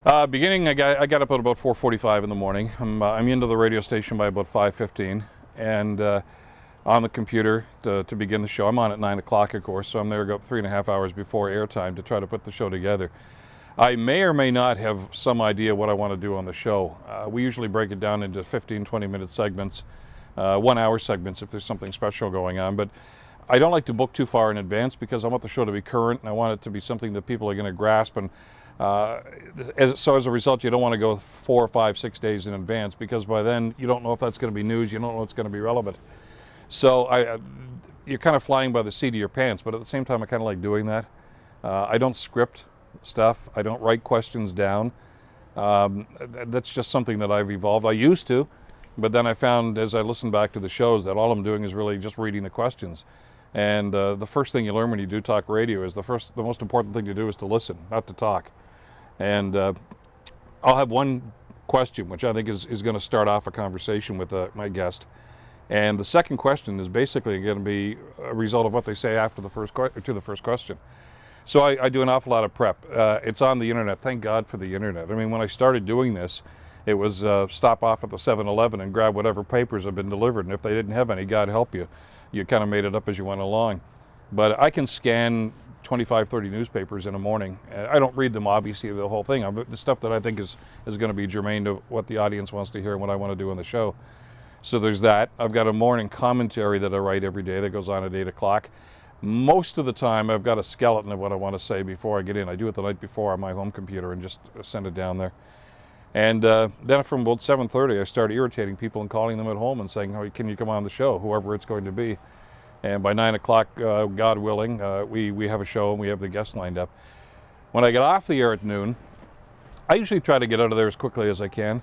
I got up at about 4:45 in the morning. I'm into the radio station by about 5:15, and on the computer to begin the show. I'm on at 9 o'clock, of course, so I'm there about 3.5 hours before airtime to try to put the show together. I may or may not have some idea what I want to do on the show. We usually break it down into 15, 20-minute segments, 1-hour segments if there's something special going on. But I don't like to book too far in advance because I want the show to be current and I want it to be something that people are going to grasp. And so as a result, you don't want to go 4, 5, 6 days in advance because by then you don't know if that's going to be news, you don't know if it's going to be relevant. So you're kind of flying by the seat of your pants, but at the same time I kind of like doing that. I don't script stuff, I don't write questions down. That's just something that I've evolved. I used to, but then I found as I listened back to the shows that all I'm doing is really just reading the questions. And the first thing you learn when you do talk radio is the most important thing to do is to listen, not to talk. And I'll have one question, which I think is going to start off a conversation with my guest. And the second question is basically going to be a result of what they say after the first question. So I do an awful lot of prep. It's on the internet. Thank God for the internet. I mean, when I started doing this, it was stop off at the 7-Eleven and grab whatever papers have been delivered. And if they didn't have any, God help you. You kind of made it up as you went along. But I can scan 25, 30 newspapers in a morning. I don't read them, obviously, the whole thing. The stuff that I think is going to be germane to what the audience wants to hear and what I want to do on the show. So there's that. I've got a morning commentary that I write every day that goes on at 8 o'clock. Most of the time, I've got a skeleton of what I want to say before I get in. I do it the night before on my home computer and just send it down there. And then from about 7:30, I start irritating people and calling them at home and saying, oh, can you come on the show, whoever it's going to be. And by 9 o'clock, God willing, we have a show and we have the guests lined up. When I get off the air at noon, I usually try to get out of there as quickly as I can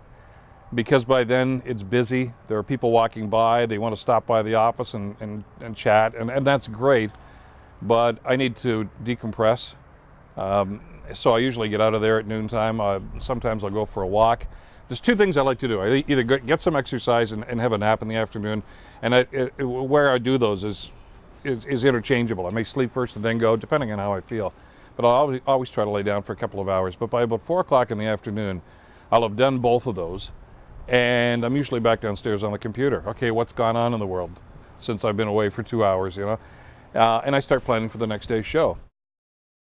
because by then it's busy. There are people walking by. They want to stop by the office and chat, and that's great. But I need to decompress. So I usually get out of there at noontime. Sometimes I'll go for a walk. There's two things I like to do. I either get some exercise and have a nap in the afternoon, and where I do those is interchangeable. I may sleep first and then go, depending on how I feel. But I'll always try to lay down for a couple of hours. But by about 4 o'clock in the afternoon, I'll have done both of those, and I'm usually back downstairs on the computer. Okay, what's gone on in the world since I've been away for 2 hours, you know? And I start planning for the next day's show.